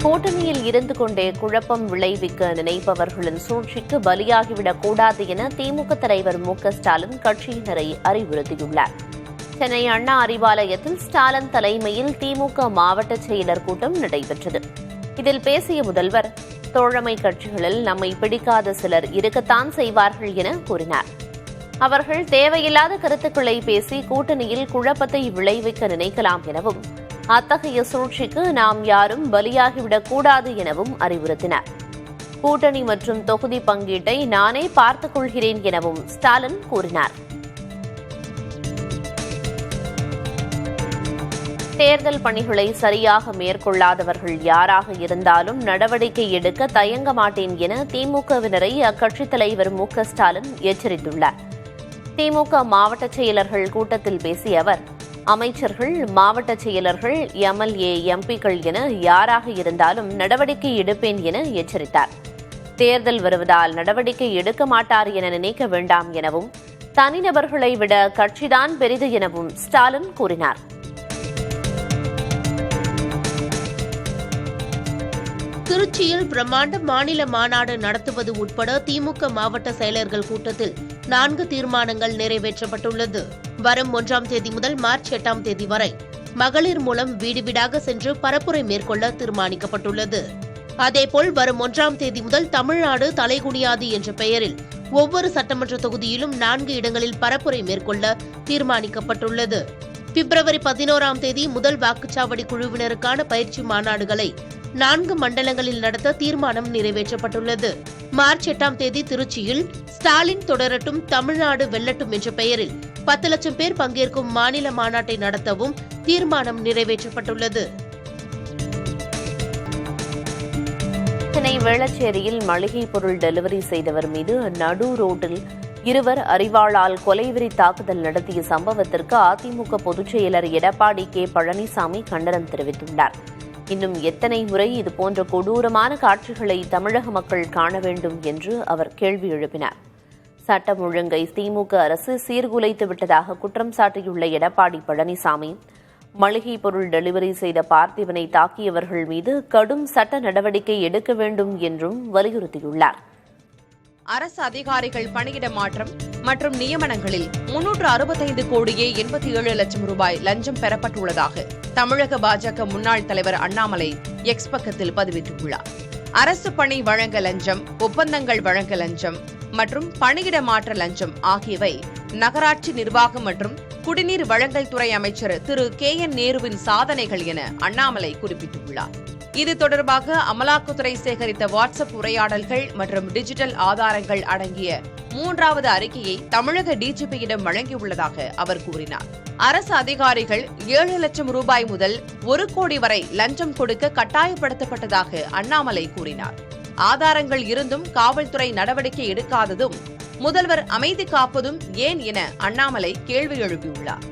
கூட்டணியில் இருந்து கொண்டே குழப்பம் விளைவிக்க நினைப்பவர்களின் சூழ்ச்சிக்கு பலியாகிவிடக் கூடாது என திமுக தலைவர் மு.க.ஸ்டாலின் கட்சியினரை அறிவுறுத்தியுள்ளார். சென்னை அண்ணா அறிவாலயத்தில் ஸ்டாலின் தலைமையில் திமுக மாவட்ட செயலர் கூட்டம் நடைபெற்றது. இதில் பேசிய முதல்வர், தோழமை கட்சிகளில் நம்மை பிடிக்காத சிலர் இருக்கத்தான் செய்வார்கள் என கூறினார். அவர்கள் தேவையில்லாத கருத்துக்களை பேசி கூட்டணியில் குழப்பத்தை விளைவிக்க நினைக்கலாம் எனவும், அத்தகைய சூழ்ச்சிக்கு நாம் யாரும் பலியாகிவிடக் கூடாது எனவும் அறிவுறுத்தினார். கூட்டணி மற்றும் தொகுதி பங்கீட்டை நானே பார்த்துக் கொள்கிறேன் எனவும் ஸ்டாலின் கூறினார். தேர்தல் பணிகளை சரியாக மேற்கொள்ளாதவர்கள் யாராக இருந்தாலும் நடவடிக்கை எடுக்க தயங்க மாட்டேன் என திமுகவினரை அக்கட்சித் தலைவர் மு.க.ஸ்டாலின் எச்சரித்துள்ளார். திமுக மாவட்ட செயலர்கள் கூட்டத்தில் பேசிய அவர், அமைச்சர்கள், மாவட்ட செயலர்கள், எம்எல்ஏ, எம்பிக்கள் என யாராக இருந்தாலும் நடவடிக்கை எடுப்பேன் என எச்சரித்தார். தேர்தல் வருவதால் நடவடிக்கை எடுக்க மாட்டார் என நினைக்க வேண்டாம் எனவும், தனிநபர்களை விட கட்சிதான் பெரிது எனவும் ஸ்டாலின் கூறினார். திருச்சியில் பிரம்மாண்ட மாநில மாநாடு நடத்துவது உட்பட திமுக மாவட்ட செயலர்கள் கூட்டத்தில் 4 தீர்மானங்கள் நிறைவேற்றப்பட்டுள்ளது. வரும் 1ஆம் தேதி முதல் மார்ச் 8ஆம் தேதி வரை மகளிர் மூலம் வீடு வீடாக சென்று பரப்புரை மேற்கொள்ள தீர்மானிக்கப்பட்டுள்ளது. அதேபோல் வரும் 1ஆம் தேதி முதல் தமிழ்நாடு தலைகுனியாது என்ற பெயரில் ஒவ்வொரு சட்டமன்ற தொகுதியிலும் 4 இடங்களில் பரப்புரை மேற்கொள்ள தீர்மானிக்கப்பட்டுள்ளது. பிப்ரவரி 11ஆம் தேதி முதல் வாக்குச்சாவடி குழுவினருக்கான பயிற்சி மாநாடுகளை 4 மண்டலங்களில் நடத்த தீர்மானம் நிறைவேற்றப்பட்டுள்ளது. மார்ச் 8ஆம் தேதி திருச்சியில் ஸ்டாலின் தொடரட்டும், தமிழ்நாடு வெல்லட்டும் என்ற பெயரில் 10 லட்சம் பேர் பங்கேற்கும் மாநில மாநாட்டை நடத்தவும் தீர்மானம் நிறைவேற்றப்பட்டுள்ளது. சென்னை வேளச்சேரியில் மளிகை பொருள் டெலிவரி செய்தவர் மீது நடு ரோட்டில் இருவர் அறிவாளால் கொலைவெறி தாக்குதல் நடத்திய சம்பவத்திற்கு அதிமுக பொதுச் செயலர் எடப்பாடி கே. பழனிசாமி கண்டனம் தெரிவித்துள்ளார். இன்னும் எத்தனை முறை இதுபோன்ற கொடூரமான காட்சிகளை தமிழக மக்கள் காண வேண்டும் என்று அவர் கேள்வி எழுப்பினார். சட்டம் ஒழுங்கை திமுக அரசு சீர்குலைத்து விட்டதாக குற்றம் சாட்டியுள்ள எடப்பாடி பழனிசாமி, மளிகை பொருள் டெலிவரி செய்த பார்த்திபனை தாக்கியவர்கள் மீது கடும் சட்ட நடவடிக்கை எடுக்க வேண்டும் என்றும் வலியுறுத்தியுள்ளார். அரசு அதிகாரிகள் பணியிட மாற்றம் மற்றும் நியமனங்களில் 365 கோடியே 87 லட்சம் ரூபாய் லஞ்சம் பெறப்பட்டுள்ளதாக தமிழக பாஜக முன்னாள் தலைவர் அண்ணாமலை எக்ஸ் பக்கத்தில் பதிவிட்டுள்ளார். அரசு பணி வழங்க லஞ்சம், ஒப்பந்தங்கள் வழங்க லஞ்சம் மற்றும் பணியிட மாற்ற லஞ்சம் ஆகியவை நகராட்சி நிர்வாகம் மற்றும் குடிநீர் வழங்கல் துறை அமைச்சர் திரு கே.என். நேருவின் சாதனைகள் என அண்ணாமலை குறிப்பிட்டுள்ளார். இது தொடர்பாக அமலாக்கத்துறை சேகரித்த வாட்ஸ்அப் உரையாடல்கள் மற்றும் டிஜிட்டல் ஆதாரங்கள் அடங்கிய 3வது அறிக்கையை தமிழக டிஜிபியிடம் வழங்கியுள்ளதாக அவர் கூறினார். அரசு அதிகாரிகள் 7 லட்சம் ரூபாய் முதல் 1 கோடி வரை லஞ்சம் கொடுக்க கட்டாயப்படுத்தப்பட்டதாக அண்ணாமலை கூறினார். ஆதாரங்கள் இருந்தும் காவல்துறை நடவடிக்கை எடுக்காததும், முதல்வர் அமைதி காப்பதும் ஏன் என அண்ணாமலை கேள்வி எழுப்பியுள்ளார்.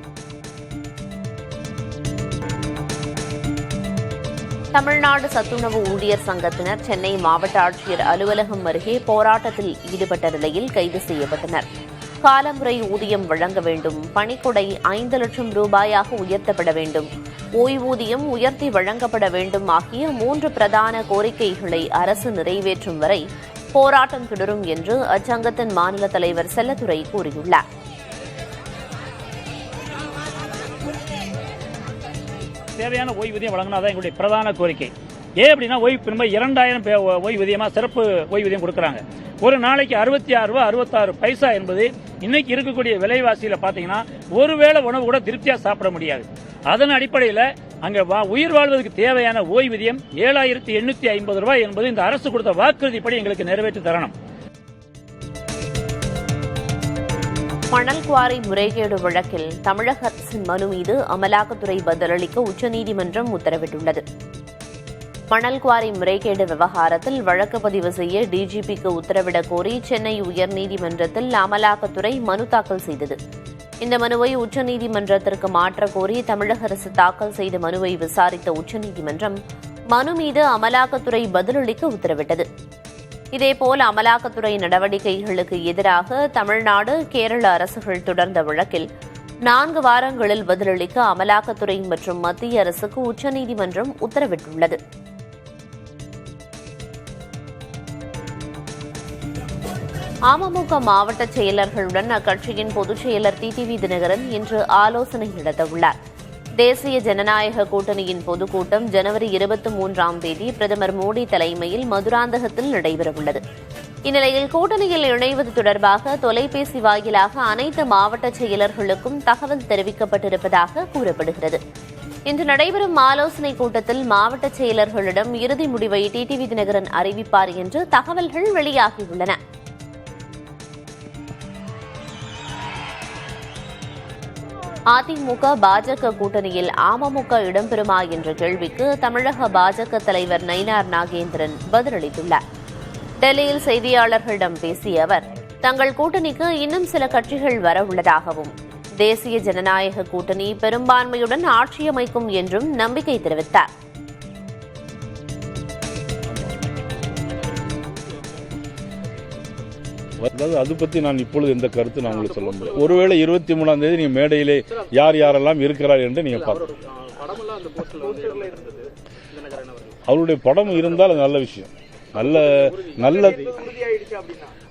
தமிழ்நாடு சத்துணவு ஊழியர் சங்கத்தினர் சென்னை மாவட்ட ஆட்சியர் அலுவலகம் அருகே போராட்டத்தில் ஈடுபட்ட நிலையில் கைது செய்யப்பட்டனர். காலமுறை ஊதியம் வழங்க வேண்டும், பணிக்கொடை 5 லட்சம் ரூபாயாக உயர்த்தப்பட வேண்டும், ஓய்வூதியம் உயர்த்தி வழங்கப்பட வேண்டும் ஆகிய 3 பிரதான கோரிக்கைகளை அரசு நிறைவேற்றும் வரை போராட்டம் தொடரும் என்று அச்சங்கத்தின் மாநில தலைவர் செல்லத்துரை கூறியுள்ளார். தேவையான ஓய்வூதியம் வழங்கினாதான் எங்களுடைய பிரதான கோரிக்கை. ஏன் அப்படின்னா, 2000 ஓய்வூதியமாக சிறப்பு ஓய்வூதியம் கொடுக்குறாங்க. ஒரு நாளைக்கு 66 ரூபா 66 பைசா என்பது இன்னைக்கு இருக்கக்கூடிய விலைவாசியில பாத்தீங்கன்னா ஒருவேளை உணவு கூட திருப்தியா சாப்பிட முடியாது. அதன் அடிப்படையில் அங்க உயிர் வாழ்வதற்கு தேவையான ஓய்வூதியம் 7850 ரூபாய் என்பது இந்த அரசு கொடுத்த வாக்குறுதிப்படி எங்களுக்கு நிறைவேற்றி தரணும். மணல் குவாரி முறைகேடு வழக்கில் தமிழக அரசின் மனு மீது அமலாக்கத்துறை பதிலளிக்க உச்சநீதிமன்றம் உத்தரவிட்டுள்ளது. மணல் குவாரி முறைகேடு விவகாரத்தில் வழக்கு பதிவு செய்ய டிஜிபிக்கு உத்தரவிடக் கோரி சென்னை உயர்நீதிமன்றத்தில் அமலாக்கத்துறை மனு தாக்கல் செய்தது. இந்த மனுவை உச்சநீதிமன்றத்திற்கு மாற்றக் கோரி தமிழக அரசு தாக்கல் செய்த மனுவை விசாரித்த உச்சநீதிமன்றம் மனு மீது அமலாக்கத்துறை பதிலளிக்க உத்தரவிட்டது. இதேபோல் அமலாக்கத்துறை நடவடிக்கைகளுக்கு எதிராக தமிழ்நாடு, கேரள அரசுகள் தொடர்ந்த வழக்கில் 4 வாரங்களில் பதிலளிக்க அமலாக்கத்துறை மற்றும் மத்திய அரசுக்கு உச்சநீதிமன்றம் உத்தரவிட்டுள்ளது. அமமுக மாவட்ட செயலர்களுடன் அக்கட்சியின் பொதுச் செயலர் டிடிவி தினகரன் இன்று ஆலோசனை நடத்தவுள்ளார். தேசிய ஜனநாயக கூட்டணியின் பொதுக்கூட்டம் ஜனவரி 23ஆம் தேதி பிரதமர் மோடி தலைமையில் மதுராந்தகத்தில் நடைபெறவுள்ளது. இந்நிலையில் கூட்டணியில் இணைவது தொடர்பாக தொலைபேசி வாயிலாக அனைத்து மாவட்ட செயலர்களுக்கும் தகவல் தெரிவிக்கப்பட்டிருப்பதாக கூறப்படுகிறது. இன்று நடைபெறும் ஆலோசனைக் கூட்டத்தில் மாவட்ட செயலர்களிடம் இறுதி முடிவை டிடிவி தினகரன் அறிவிப்பார் என்று தகவல்கள் வெளியாகியுள்ளன. அதிமுக பாஜக கூட்டணியில் அமமுக இடம்பெறுமா என்ற கேள்விக்கு தமிழக பாஜக தலைவர் நயினார் நாகேந்திரன் பதிலளித்துள்ளார். டெல்லியில் செய்தியாளர்களிடம் பேசிய அவர், தங்கள் கூட்டணிக்கு இன்னும் சில கட்சிகள் வரவுள்ளதாகவும் தேசிய ஜனநாயக கூட்டணி பெரும்பான்மையுடன் ஆட்சியமைக்கும் என்றும் நம்பிக்கை தெரிவித்தார். அதாவது அது பற்றி நான் இப்பொழுது எந்த கருத்து நான் உங்களுக்கு சொல்ல முடியும். ஒருவேளை 23ஆம் தேதி நீங்க மேடையிலே யார் யாரெல்லாம் இருக்கிறார் என்று நீங்க பார்க்கலாம். அவருடைய படம் இருந்தால் அது நல்ல விஷயம். நல்ல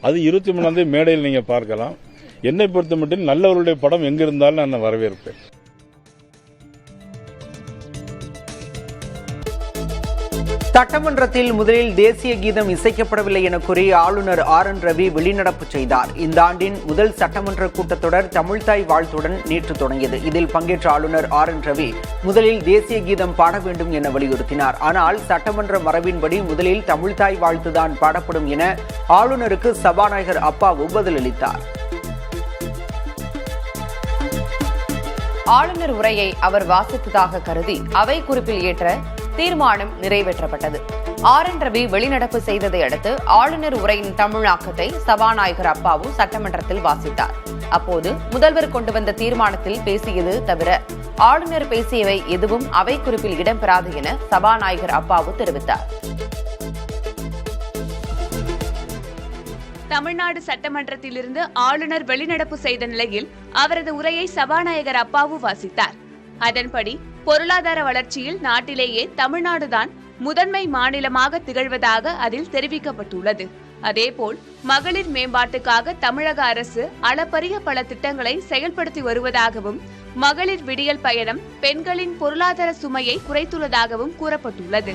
அது 23ஆம் தேதி மேடையில் நீங்க பார்க்கலாம். என்னை பொறுத்த மட்டும் நல்லவருடைய படம் எங்க இருந்தாலும் நான் வரவேற்பேன். சட்டமன்றத்தில் முதலில் தேசிய கீதம் இசைக்கப்படவில்லை என கூறி ஆளுநர் RN ரவி வெளிநடப்பு செய்தார். இந்த ஆண்டின் முதல் சட்டமன்ற கூட்டத்தொடர் தமிழ்தாய் வாழ்த்துடன் நேற்று தொடங்கியது. இதில் பங்கேற்ற ஆளுநர் RN ரவி முதலில் தேசிய கீதம் பாட வேண்டும் என வலியுறுத்தினார். ஆனால் சட்டமன்ற மரபின்படி முதலில் தமிழ்தாய் வாழ்த்துதான் பாடப்படும் என ஆளுநருக்கு சபாநாயகர் அப்பாவு பதிலளித்தார். ஆளுநர் உரையை அவர் வாசித்ததாக கருதி அவை குறிப்பில் ஏற்ற தீர்மானம் நிறைவேற்றப்பட்டது. RN ரவி வெளிநடப்பு செய்ததை அடுத்து ஆளுநர் உரையின் தமிழாக்கத்தை சபாநாயகர் அப்பாவு சட்டமன்றத்தில் வாசித்தார். அப்போது முதல்வர் கொண்டு வந்த தீர்மானத்தில் பேசியது தவிர ஆளுநர் பேசியவை எதுவும் அவை குறிப்பில் இடம்பெறாது என சபாநாயகர் அப்பாவு தெரிவித்தார். தமிழ்நாடு சட்டமன்றத்திலிருந்து ஆளுநர் வெளிநடப்பு செய்த நிலையில் அவரது உரையை சபாநாயகர் அப்பாவு வாசித்தார். அதன்படி பொருளாதார வளர்ச்சியில் நாட்டிலேயே தமிழ்நாடுதான் முதன்மை மாநிலமாக திகழ்வதாக அதில் தெரிவிக்கப்பட்டுள்ளது. அதேபோல் மகளிர் மேம்பாட்டுக்காக தமிழக அரசு அளப்பரிய பல திட்டங்களை செயல்படுத்தி வருவதாகவும் மகளிர் விடியல் பயணம் பெண்களின் பொருளாதார சுமையை குறைத்துள்ளதாகவும் கூறப்பட்டுள்ளது.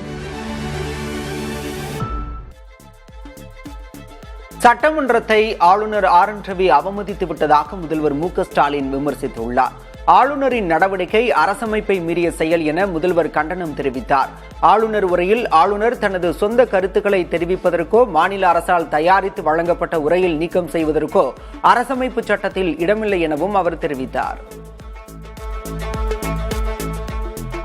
சட்டமன்றத்தை ஆளுநர் RN ரவி அவமதித்து விட்டதாக முதல்வர் ஸ்டாலின் விமர்சித்துள்ளார். ஆளுநரின் நடவடிக்கை அரசமைப்பை மீறிய செயல் என முதல்வர் கண்டனம் தெரிவித்தார். ஆளுநர் உரையில் ஆளுநர் தனது சொந்த கருத்துக்களை தெரிவிப்பதற்கோ மாநில அரசால் தயாரித்து வழங்கப்பட்ட உரையில் நீக்கம் செய்வதற்கோ அரசமைப்பு சட்டத்தில் இடமில்லை எனவும் அவர் தெரிவித்தார்.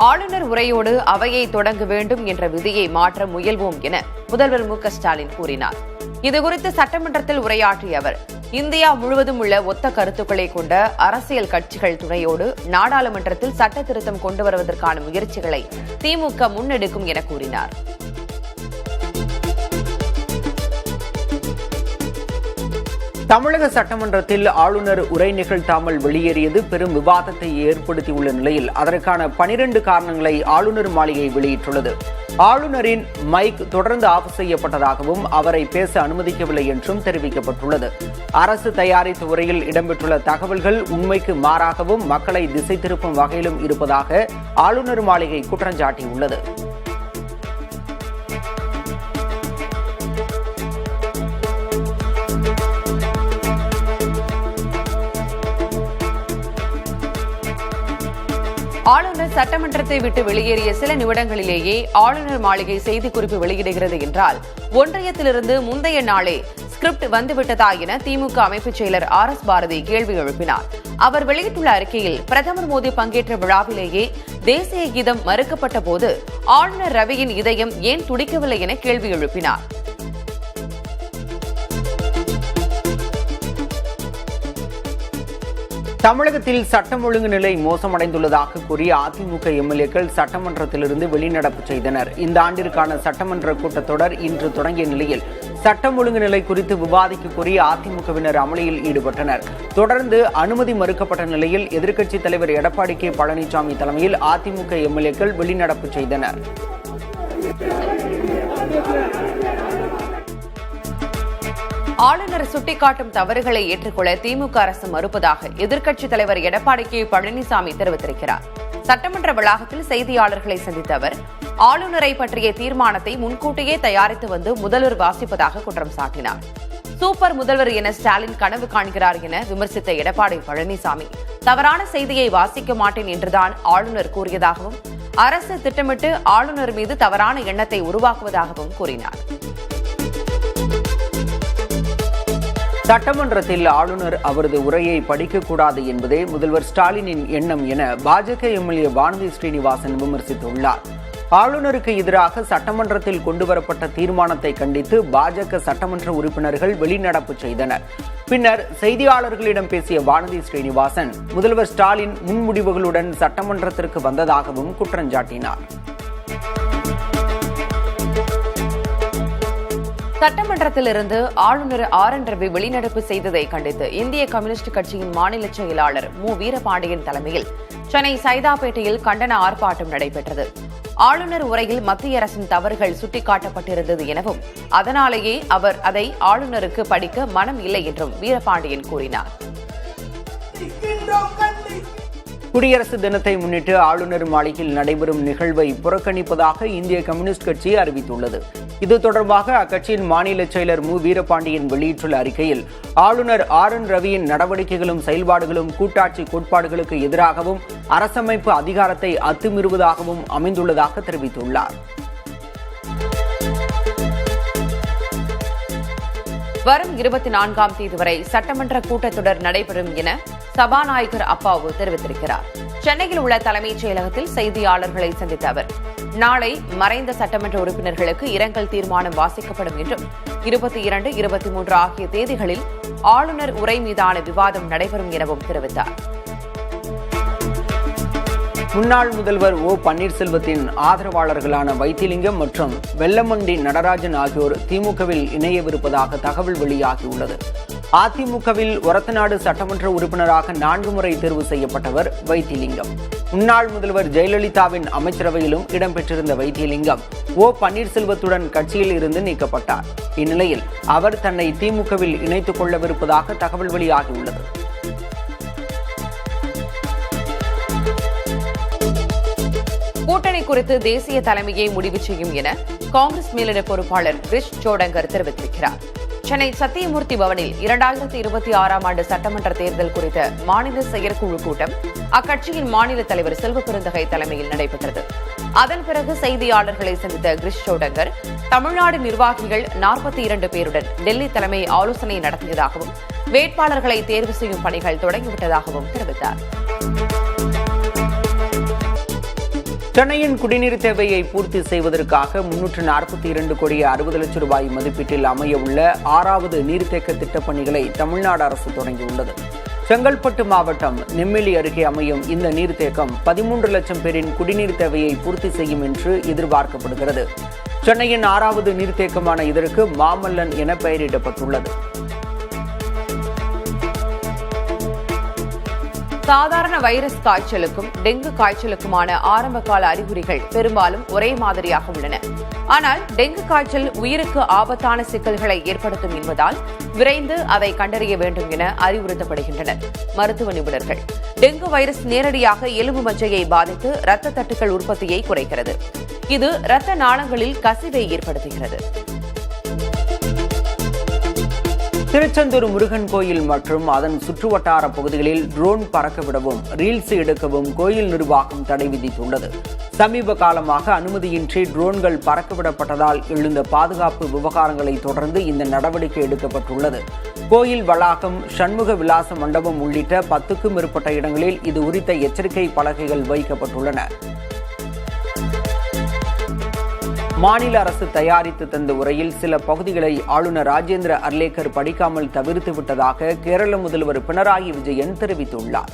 ஆளுநர் உரையோடு அவையை தொடங்க வேண்டும் என்ற விதியை மாற்ற முயல்வோம் என முதல்வர் ஸ்டாலின் கூறினார். இதுகுறித்து சட்டமன்றத்தில் உரையாற்றிய அவர், இந்தியா முழுவதும் உள்ள ஒத்த கருத்துக்களை கொண்ட அரசியல் கட்சிகள் துணையோடு நாடாளுமன்றத்தில் சட்ட திருத்தம் கொண்டு வருவதற்கான முயற்சிகளை திமுக முன்னெடுக்கும் என கூறினார். தமிழக சட்டமன்றத்தில் ஆளுநர் உரை நிகழ்த்தாமல் வெளியேறியது பெரும் விவாதத்தை ஏற்படுத்தியுள்ள நிலையில் அதற்கான 12 காரணங்களை ஆளுநர் மாளிகை வெளியிட்டுள்ளது. ஆளுநரின் மைக் தொடர்ந்து ஆஃப் செய்யப்பட்டதாகவும் அவரை பேச அனுமதிக்கவில்லை என்றும் தெரிவிக்கப்பட்டுள்ளது. அரசு தயாரித்த உரையில் இடம்பெற்றுள்ள தகவல்கள் உண்மைக்கு மாறாகவும் மக்களை திசை திருப்பும் வகையிலும் இருப்பதாக ஆளுநர் மாளிகை குற்றஞ்சாட்டியுள்ளது. ஆளுநர் சட்டமன்றத்தை விட்டு வெளியேறிய சில நிமிடங்களிலேயே ஆளுநர் மாளிகை செய்திக்குறிப்பு வெளியிடுகிறது என்றால் ஒன்றியத்திலிருந்து முந்தைய நாளே ஸ்கிரிப்ட் வந்துவிட்டதா என திமுக அமைப்புச் செயலர் RS பாரதி கேள்வி எழுப்பினார். அவர் வெளியிட்டுள்ள அறிக்கையில், பிரதமர் மோடி பங்கேற்ற விழாவிலேயே தேசிய கீதம் மறுக்கப்பட்ட போது ஆளுநர் ரவியின் இதயம் ஏன் துடிக்கவில்லை என கேள்வி எழுப்பினார். தமிழகத்தில் சட்டம் ஒழுங்கு நிலை மோசமடைந்துள்ளதாக கூறிய அதிமுக எம்எல்ஏக்கள் சட்டமன்றத்திலிருந்து வெளிநடப்பு செய்தனர். இந்த ஆண்டிற்கான சட்டமன்ற கூட்டத்தொடர் இன்று தொடங்கிய நிலையில் சட்டம் ஒழுங்கு நிலை குறித்து விவாதிக்க கோரி அதிமுகவினர் அமளியில் ஈடுபட்டனர். தொடர்ந்து அனுமதி மறுக்கப்பட்ட நிலையில் எதிர்க்கட்சித் தலைவர் எடப்பாடி கே பழனிசாமி தலைமையில் அதிமுக எம்எல்ஏக்கள் வெளிநடப்பு செய்தனர். ஆளுநர் சுட்டிக்காட்டும் தவறுகளை ஏற்றுக்கொள்ள திமுக அரசு மறுப்பதாக எதிர்க்கட்சித் தலைவர் எடப்பாடி கே பழனிசாமி தெரிவித்திருக்கிறார். சட்டமன்ற வளாகத்தில் செய்தியாளர்களை சந்தித்த அவர் ஆளுநரை பற்றிய தீர்மானத்தை முன்கூட்டியே தயாரித்து வந்து முதல்வர் வாசிப்பதாக குற்றம் சாட்டினார். சூப்பர் முதல்வர் என ஸ்டாலின் கனவு காண்கிறார் என விமர்சித்த எடப்பாடி பழனிசாமி தவறான செய்தியை வாசிக்க மாட்டேன் என்றுதான் ஆளுநர் கூறியதாகவும் அரசு திட்டமிட்டு ஆளுநர் மீது தவறான எண்ணத்தை உருவாக்குவதாகவும் கூறினார். சட்டமன்றத்தில் ஆளுநர் அவரது உரையை படிக்கக்கூடாது என்பதே முதல்வர் ஸ்டாலினின் எண்ணம் என பாஜக எம்எல்ஏ வானதி ஸ்ரீனிவாசன் விமர்சித்துள்ளார். ஆளுநருக்கு எதிராக சட்டமன்றத்தில் கொண்டுவரப்பட்ட தீர்மானத்தை கண்டித்து பாஜக சட்டமன்ற உறுப்பினர்கள் வெளிநடப்பு செய்தனர். பின்னர் செய்தியாளர்களிடம் பேசிய வானதி ஸ்ரீனிவாசன் முதல்வர் ஸ்டாலின் முன்முடிவுகளுடன் சட்டமன்றத்திற்கு வந்ததாகவும் குற்றஞ்சாட்டினார். சட்டமன்றத்திலிருந்து ஆளுநர் RN ரவி வெளிநடப்பு செய்ததை கண்டித்து இந்திய கம்யூனிஸ்ட் கட்சியின் மாநில செயலாளர் மு. வீரபாண்டியன் தலைமையில் சென்னை சைதாப்பேட்டையில் கண்டன ஆர்ப்பாட்டம் நடைபெற்றது. ஆளுநர் உரையில் மத்திய அரசின் தவறுகள் சுட்டிக்காட்டப்பட்டிருந்தது எனவும் அதனாலேயே அவர் அதை ஆளுநருக்கு படிக்க மனம் இல்லை என்றும் வீரபாண்டியன் கூறினார். குடியரசு தினத்தை முன்னிட்டு ஆளுநர் மாளிகையில் நடைபெறும் நிகழ்வை புறக்கணிப்பதாக இந்திய கம்யூனிஸ்ட் கட்சி அறிவித்துள்ளது. இது தொடர்பாக அக்கட்சியின் மாநில செயலர் மு. வீரபாண்டியன் வெளியிட்டுள்ள அறிக்கையில் ஆளுநர் RN ரவியின் நடவடிக்கைகளும் செயல்பாடுகளும் கூட்டாட்சி கோட்பாடுகளுக்கு எதிராகவும் அரசமைப்பு அதிகாரத்தை அத்துமீறுவதாகவும் அமைந்துள்ளதாக தெரிவித்துள்ளார். வரும் 24ஆம் தேதி வரை சட்டமன்ற கூட்டத்தொடர் நடைபெறும் என சபாநாயகர் அப்பாவு தெரிவித்திருக்கிறார். சென்னையில் உள்ள தலைமைச் செயலகத்தில் செய்தியாளர்களை சந்தித்த அவர் நாளை மறைந்த சட்டமன்ற உறுப்பினர்களுக்கு இரங்கல் தீர்மானம் வாசிக்கப்படும் என்றும் 22, 23 ஆகிய தேதிகளில் ஆளுநர் உரை மீதான விவாதம் நடைபெறும் எனவும் தெரிவித்தார். முன்னாள் முதல்வர் ஓ. பன்னீர்செல்வத்தின் ஆதரவாளர்களான வைத்திலிங்கம் மற்றும் வெல்லமண்டி நடராஜன் ஆகியோர் திமுகவில் இணையவிருப்பதாக தகவல் வெளியாகியுள்ளது. அதிமுகவில் ஒரத்தநாடு சட்டமன்ற உறுப்பினராக 4 முறை தேர்வு செய்யப்பட்டவர் வைத்திலிங்கம். முன்னாள் முதல்வர் ஜெயலலிதாவின் அமைச்சரவையிலும் இடம்பெற்றிருந்த வைத்திலிங்கம் ஓ. பன்னீர்செல்வத்துடன் கட்சியில் இருந்து நீக்கப்பட்டார். இந்நிலையில் அவர் தன்னை திமுகவில் இணைத்துக் கொள்ளவிருப்பதாக தகவல் வெளியாகியுள்ளது. கூட்டணி குறித்து தேசிய தலைமையை முடிவு செய்யும் என காங்கிரஸ் மேலிட பொறுப்பாளர் கிரிஷ் சோடங்கர் தெரிவித்திருக்கிறார். சென்னை சத்தியமூர்த்தி பவனில் 2026ஆம் ஆண்டு சட்டமன்ற தேர்தல் குறித்த மாநில செயற்குழு கூட்டம் அக்கட்சியின் மாநில தலைவர் செல்வ பெருந்தகை தலைமையில் நடைபெற்றது. அதன் பிறகு செய்தியாளர்களை சந்தித்த கிரிஷ் சோடங்கர் தமிழ்நாடு நிர்வாகிகள் 42 பேருடன் டெல்லி தலைமை ஆலோசனை நடத்தியதாகவும் வேட்பாளர்களை தேர்வு செய்யும் பணிகள் தொடங்கிவிட்டதாகவும் தெரிவித்தார். சென்னையின் குடிநீர் தேவையை பூர்த்தி செய்வதற்காக 342 கோடி 60 லட்சம் ரூபாய் மதிப்பீட்டில் அமைய உள்ள 6வது நீர்த்தேக்க திட்டப் பணிகளை தமிழ்நாடு அரசு தொடங்கியுள்ளது. செங்கல்பட்டு மாவட்டம் நெம்மேலி அருகே அமையும் இந்த நீர்த்தேக்கம் 13 லட்சம் பேரின் குடிநீர் தேவையை பூர்த்தி செய்யும் என்று எதிர்பார்க்கப்படுகிறது. சென்னையின் 6வது நீர்த்தேக்கமான இதற்கு மாமல்லன் என பெயரிடப்பட்டுள்ளது. சாதாரண வைரஸ் காய்ச்சலுக்கும் டெங்கு காய்ச்சலுக்குமான ஆரம்பகால அறிகுறிகள் பெரும்பாலும் ஒரே மாதிரியாக உள்ளன. ஆனால் டெங்கு காய்ச்சல் உயிருக்கு ஆபத்தான சிக்கல்களை ஏற்படுத்தும் என்பதால் விரைந்து அதை கண்டறிய வேண்டும் என அறிவுறுத்தப்படுகின்றனர் மருத்துவ நிபுணர்கள். டெங்கு வைரஸ் நேரடியாக எலும்பு மஜ்ஜையை பாதித்து இரத்த தட்டுக்கள் உற்பத்தியை குறைக்கிறது. இது இரத்த நாளங்களில் கசிவை ஏற்படுத்துகிறது. திருச்செந்தூர் முருகன் கோயில் மற்றும் அதன் சுற்றுவட்டார பகுதிகளில் ட்ரோன் பறக்கவிடவும் ரீல்ஸ் எடுக்கவும் கோயில் நிர்வாகம் தடை விதித்துள்ளது. சமீப காலமாக அனுமதியின்றி ட்ரோன்கள் பறக்கவிடப்பட்டதால் எழுந்த பாதுகாப்பு விவகாரங்களை தொடர்ந்து இந்த நடவடிக்கை எடுக்கப்பட்டுள்ளது. கோயில் வளாகம், சண்முக விலாச மண்டபம் உள்ளிட்ட 10க்கும் மேற்பட்ட இடங்களில் இது குறித்த எச்சரிக்கை பலகைகள் வைக்கப்பட்டுள்ளன. மாநில அரசு தயாரித்து தந்த உரையில் சில பகுதிகளை ஆளுநர் ராஜேந்திர அர்லேக்கர் படிக்காமல் தவிர்த்து விட்டதாக கேரள முதல்வர் பினராயி விஜயன் தெரிவித்துள்ளார்.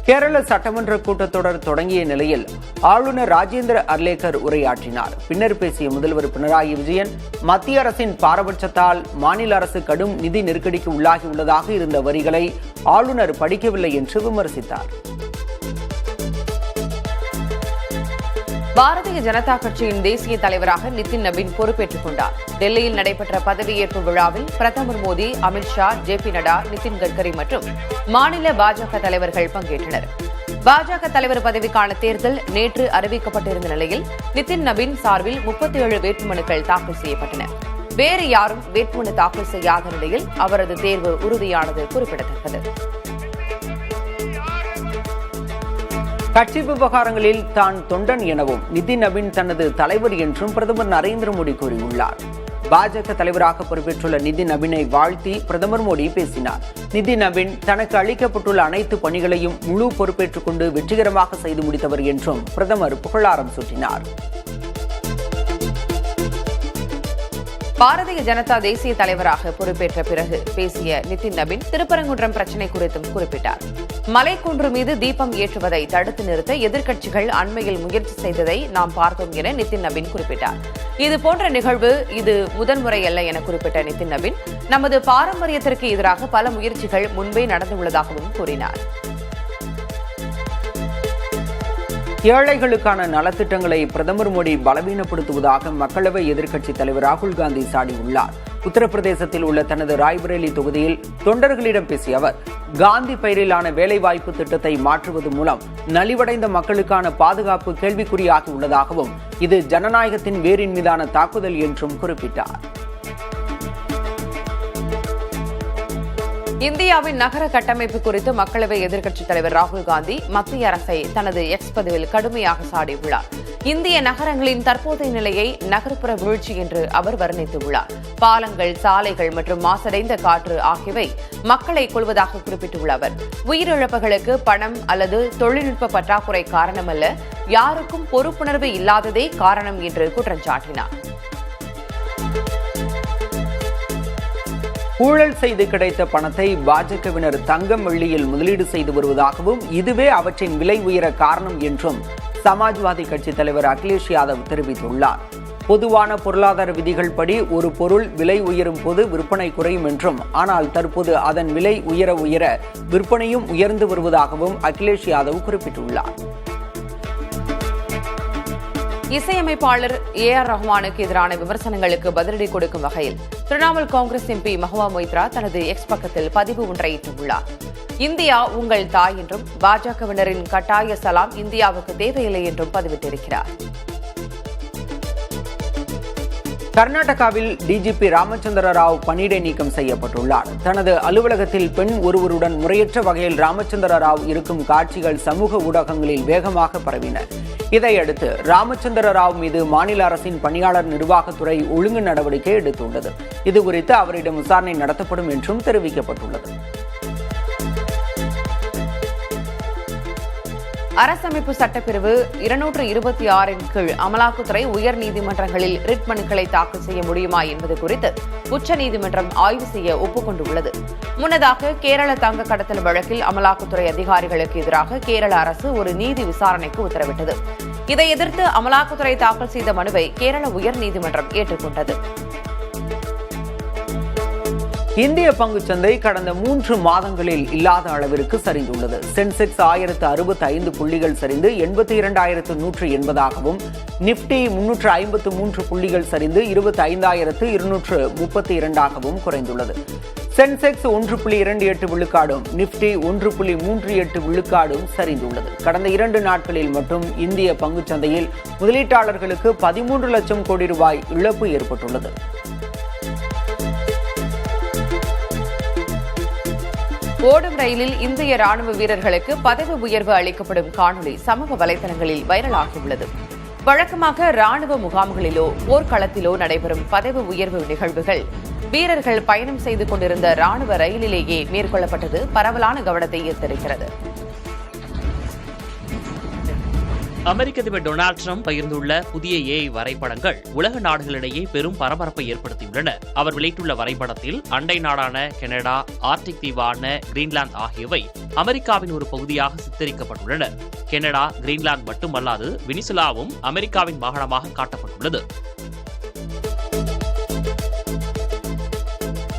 கேரள சட்டமன்ற கூட்டத்தொடர் தொடங்கிய நிலையில் ஆளுநர் ராஜேந்திர அர்லேக்கர் உரையாற்றினார். பின்னர் பேசிய முதல்வர் பினராயி விஜயன் மத்திய அரசின் பாரபட்சத்தால் மாநில அரசு கடும் நிதி நெருக்கடிக்கு உள்ளாகியுள்ளதாக இருந்த வரிகளை ஆளுநர் படிக்கவில்லை என்று விமர்சித்தார். பாரதிய ஜனதா கட்சியின் தேசிய தலைவராக நிதின் நபீன் பொறுப்பேற்றுக் கொண்டார். டெல்லியில் நடைபெற்ற பதவியேற்பு விழாவில் பிரதமர் மோடி, அமித்ஷா, ஜே.பி. நட்டா, நிதின் கட்கரி மற்றும் மாநில பாஜக தலைவர்கள் பங்கேற்றனர். பாஜக தலைவர் பதவிக்கான தேர்தல் நேற்று அறிவிக்கப்பட்டிருந்த நிலையில் நிதின் நபீன் சார்பில் 37 வேட்புமனுக்கள் தாக்கல் செய்யப்பட்டன. வேறு யாரும் வேட்புமனு தாக்கல் செய்யாத நிலையில் அவரது தேர்வு உறுதியானது குறிப்பிடத்தக்கது. கட்சி விவகாரங்களில் தான் தொண்டன் எனவும் நிதின் நபீன் தனது தலைவர் என்றும் பிரதமர் நரேந்திர மோடி கூறியுள்ளார். பாஜக தலைவராக பொறுப்பேற்றுள்ள நிதின் நபீனை வாழ்த்தி பிரதமர் மோடி பேசினார். நிதின் நபீன் தனக்கு அளிக்கப்பட்டுள்ள அனைத்து பணிகளையும் முழு பொறுப்பேற்றுக் கொண்டு வெற்றிகரமாக செய்து முடித்தவர் என்றும் பிரதமர் புகழாரம் சூட்டினார். பாரதிய ஜனதா தேசிய தலைவராக பொறுப்பேற்ற பிறகு பேசிய நிதின் நபீன் திருப்பரங்குன்றம் பிரச்சினை குறித்தும் குறிப்பிட்டார். மலைக்குன்று மீது தீபம் ஏற்றுவதை தடுத்து நிறுத்த எதிர்க்கட்சிகள் அண்மையில் முயற்சி செய்ததை நாம் பார்த்தோம் என நிதின் நபீன் குறிப்பிட்டார். இதுபோன்ற நிகழ்வு இது முதன்முறை அல்ல என குறிப்பிட்ட நிதின் நபீன் நமது பாரம்பரியத்திற்கு எதிராக பல முயற்சிகள் முன்பே நடந்துள்ளதாகவும் கூறினார். ஏழைகளுக்கான நலத்திட்டங்களை பிரதமர் மோடி பலவீனப்படுத்துவதாக மக்களவை எதிர்க்கட்சித் தலைவர் ராகுல் காந்தி சாடியுள்ளார். உத்தரப்பிரதேசத்தில் உள்ள தனது ராய்பரேலி தொகுதியில் தொண்டர்களிடம் பேசிய அவர், காந்தி பெயரிலான வேலைவாய்ப்பு திட்டத்தை மாற்றுவது மூலம் நலிவடைந்த மக்களுக்கான பாதுகாப்பு கேள்விக்குறியாகி உள்ளதாகவும் இது ஜனநாயகத்தின் வேரின் மீதான தாக்குதல் என்றும் குறிப்பிட்டார். இந்தியாவின் நகர கட்டமைப்பு குறித்து மக்களவை எதிர்க்கட்சித் தலைவர் ராகுல் காந்தி மத்திய அரசை தனது எக்ஸ் பதிவில் கடுமையாக சாடியுள்ளார். இந்திய நகரங்களின் தற்போதைய நிலையை நகர்ப்புற வீழ்ச்சி என்று அவர் வர்ணித்துள்ளார். பாலங்கள், சாலைகள் மற்றும் மாசடைந்த காற்று ஆகியவை மக்களை கொள்வதாக குறிப்பிட்டுள்ள அவர், உயிரிழப்புகளுக்கு பணம் அல்லது தொழில்நுட்ப பற்றாக்குறை காரணமல்ல, யாருக்கும் பொறுப்புணர்வு இல்லாததே காரணம் என்று குற்றம் சாட்டினார். ஊழல் செய்து கிடைத்த பணத்தை பாஜகவினர் தங்கம் வெள்ளியில் முதலீடு செய்து வருவதாகவும் இதுவே அவற்றின் விலை உயர காரணம் என்றும் சமாஜ்வாதி கட்சித் தலைவர் அகிலேஷ் யாதவ் தெரிவித்துள்ளார். பொதுவான பொருளாதார விதிகள் படி ஒரு பொருள் விலை உயரும் போது விற்பனை குறையும் என்றும், ஆனால் தற்போது அதன் விலை உயர உயர விற்பனையும் உயர்ந்து வருவதாகவும் அகிலேஷ் யாதவ் குறிப்பிட்டுள்ளார். இசையமைப்பாளர் A.R. ரஹ்மானுக்கு எதிரான விமர்சனங்களுக்கு பதிலடி கொடுக்கும் வகையில் திரிணாமுல் காங்கிரஸ் MP மஹுவா மொய்த்ரா தனது எக்ஸ் பக்கத்தில் பதிவு ஒன்றை இட்டுள்ளார். இந்தியா உங்கள் தாய் என்றும் பாஜகவினரின் கட்டாய சலாம் இந்தியாவுக்கு தேவையில்லை என்றும் பதிவிட்டிருக்கிறார். கர்நாடகாவில் டிஜிபி ராமச்சந்திர ராவ் பணியிடை நீக்கம் செய்யப்பட்டுள்ளார். தனது அலுவலகத்தில் பெண் ஒருவருடன் முறையற்ற வகையில் ராமச்சந்திர ராவ் இருக்கும் காட்சிகள் சமூக ஊடகங்களில் வேகமாக பரவின. இதையடுத்து ராமச்சந்திர ராவ் மீது மாநில அரசின் பணியாளர் நிர்வாகத்துறை ஒழுங்கு நடவடிக்கை எடுத்துள்ளது. இதுகுறித்து அவரிடம் விசாரணை நடத்தப்படும் என்றும் தெரிவிக்கப்பட்டுள்ளது. அரசமைப்பு சட்டப்பிரிவு 226 கீழ் அமலாக்கத்துறை உயர் நீதிமன்றங்களில் ரிட் மனுக்களை தாக்கல் செய்ய முடியுமா என்பது குறித்து உச்சநீதிமன்றம் ஆய்வு செய்ய ஒப்புக்கொண்டுள்ளது. முன்னதாக கேரள தங்க கடத்தல் வழக்கில் அமலாக்கத்துறை அதிகாரிகளுக்கு எதிராக கேரள அரசு ஒரு நீதி விசாரணைக்கு உத்தரவிட்டது. இதை எதிர்த்து அமலாக்கத்துறை தாக்கல் செய்த மனுவை கேரள உயர்நீதிமன்றம் ஏற்றுக்கொண்டது. இந்திய பங்குச்சந்தை கடந்த 3 மாதங்களில் இல்லாத அளவிற்கு சரிந்துள்ளது. சென்செக்ஸ் 1065 புள்ளிகள் சரிந்து 82,180ஆகவும், நிப்டி 353 புள்ளிகள் சரிந்து 25,232ஆகவும் குறைந்துள்ளது. சென்செக்ஸ் 1.28 விழுக்காடும், நிப்டி 1.38 விழுக்காடும் சரிந்துள்ளது. கடந்த 2 நாட்களில் மட்டும் இந்திய பங்குச்சந்தையில் முதலீட்டாளர்களுக்கு 13 லட்சம் கோடி ரூபாய் இழப்பு ஏற்பட்டுள்ளது. ஓடும் ரயிலில் இந்திய ராணுவ வீரர்களுக்கு பதவி உயர்வு அளிக்கப்படும் காணொலி சமூக வலைதளங்களில் வைரலாகியுள்ளது. வழக்கமாக ராணுவ முகாம்களிலோ போர்க்களத்திலோ நடைபெறும் பதவி உயர்வு நிகழ்வுகள் வீரர்கள் பயணம் செய்து கொண்டிருந்த ராணுவ ரயிலிலேயே மேற்கொள்ளப்பட்டது பரவலான கவனத்தை ஈர்த்திருக்கிறது. அமெரிக்க அதிபர் டொனால்டு டிரம்ப் பகிர்ந்துள்ள புதிய AI வரைபடங்கள் உலக நாடுகளிடையே பெரும் பரபரப்பை ஏற்படுத்தியுள்ளன. அவர் வெளியிட்டுள்ள வரைபடத்தில் அண்டை நாடான கனடா, ஆர்டிக் தீவான கிரீன்லாந்து ஆகியவை அமெரிக்காவின் ஒரு பகுதியாக சித்தரிக்கப்பட்டுள்ளன. கனடா, கிரீன்லாந்து மட்டுமல்லாது வெனிசுலாவும் அமெரிக்காவின் மாகாணமாக காட்டப்பட்டுள்ளது.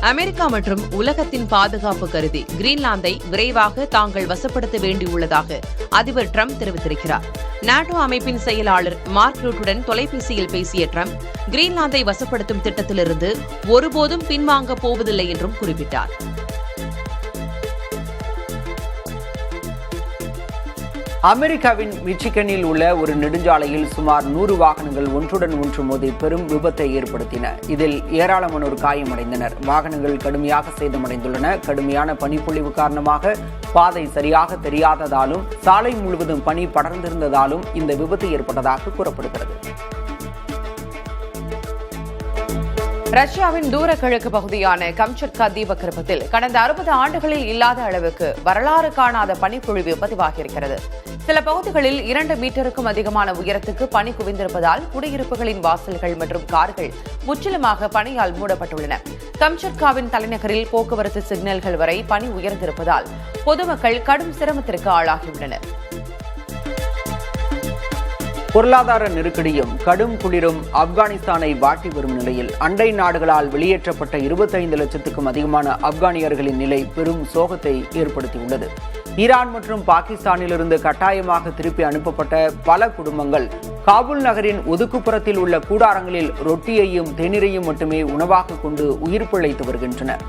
அமெரிக்கா மற்றும் உலகத்தின் பாதுகாப்பு கருதி கிரீன்லாந்தை விரைவாக தாங்கள் வசப்படுத்த வேண்டியுள்ளதாக அதிபர் ட்ரம்ப் தெரிவித்திருக்கிறார். நாட்டோ அமைப்பின் செயலாளர் மார்க் ரூட்டுடன் தொலைபேசியில் பேசிய ட்ரம்ப் கிரீன்லாந்தை வசப்படுத்தும் திட்டத்திலிருந்து ஒருபோதும் பின்வாங்கப் போவதில்லை என்றும் குறிப்பிட்டார். அமெரிக்காவின் மிச்சிகனில் உள்ள ஒரு நெடுஞ்சாலையில் சுமார் 100 வாகனங்கள் ஒன்றுடன் ஒன்று மோதி பெரும் விபத்தை ஏற்படுத்தின. இதில் ஏராளமானோர் காயமடைந்தனர். வாகனங்கள் கடுமையாக சேதமடைந்துள்ளன. கடுமையான பனிப்பொழிவு காரணமாக பாதை சரியாக தெரியாததாலும் சாலை முழுவதும் பனி படர்ந்திருந்ததாலும் இந்த விபத்து ஏற்பட்டதாக கூறப்படுகிறது. ரஷ்யாவின் தூர கிழக்கு பகுதியான கம்சட்கா தீபகற்பத்தில் கடந்த 60 ஆண்டுகளில் இல்லாத அளவுக்கு வரலாறு காணாத பனிப்பொழிவு பதிவாகியிருக்கிறது. சில பகுதிகளில் 2 மீட்டருக்கும் அதிகமான உயரத்துக்கு பனி குவிந்திருப்பதால் குடியிருப்புகளின் வாசல்கள் மற்றும் கார்கள் முற்றிலுமாக பனியால் மூடப்பட்டுள்ளன. கம்சட்காவின் தலைநகரில் போக்குவரத்து சிக்னல்கள் வரை பனி உயர்ந்திருப்பதால் பொதுமக்கள் கடும் சிரமத்திற்கு ஆளாகியுள்ளனர். பொருளாதார நெருக்கடியும் கடும் குளிரும் ஆப்கானிஸ்தானை வாட்டி வரும் நிலையில் அண்டை நாடுகளால் வெளியேற்றப்பட்ட 25 லட்சத்துக்கும் அதிகமான ஆப்கானியர்களின் நிலை பெரும் சோகத்தை ஏற்படுத்தியுள்ளது. ஈரான் மற்றும் பாகிஸ்தானிலிருந்து கட்டாயமாக திருப்பி அனுப்பப்பட்ட பல குடும்பங்கள் காபூல் நகரின் ஒதுக்குப்புறத்தில் உள்ள கூடாரங்களில் ரொட்டியையும் தேநீரையும் மட்டுமே உணவாக கொண்டு உயிர் பிழைத்து வருகின்றனர்.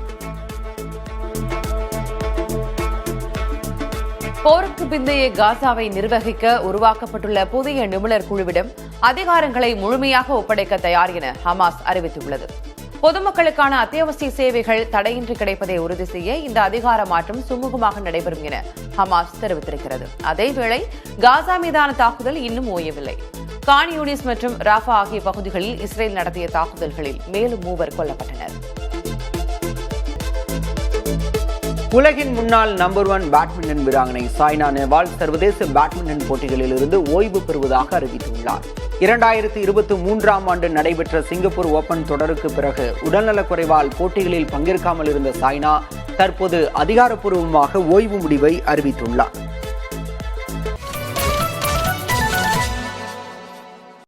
போருக்கு பிந்தைய காசாவை நிர்வகிக்க உருவாக்கப்பட்டுள்ள புதிய நிபுணர் குழுவிடம் அதிகாரங்களை முழுமையாக ஒப்படைக்க தயார் என ஹமாஸ் அறிவித்துள்ளது. பொதுமக்களுக்கான அத்தியாவசிய சேவைகள் தடையின்றி கிடைப்பதை உறுதி செய்ய இந்த அதிகார மாற்றம் சுமூகமாக நடைபெறும் என ஹமாஸ் தெரிவித்திருக்கிறது. அதேவேளை காசா மீதான தாக்குதல் இன்னும் ஓயவில்லை. கான் யூனிஸ் மற்றும் ராஃபா ஆகிய பகுதிகளில் இஸ்ரேல் நடத்திய தாக்குதல்களில் மேலும் 3 கொல்லப்பட்டனர். உலகின் முன்னாள் நம்பர் 1 பேட்மிண்டன் வீராங்கனை சாய்னா நேவால் சர்வதேச பேட்மிண்டன் போட்டிகளில் இருந்து ஓய்வு பெறுவதாக அறிவித்துள்ளார். 2023ஆம் ஆண்டு நடைபெற்ற சிங்கப்பூர் ஓபன் தொடருக்கு பிறகு உடல்நலக்குறைவால் போட்டிகளில் பங்கேற்காமல் இருந்த சாய்னா தற்போது அதிகாரப்பூர்வமாக ஓய்வு முடிவை அறிவித்துள்ளார்.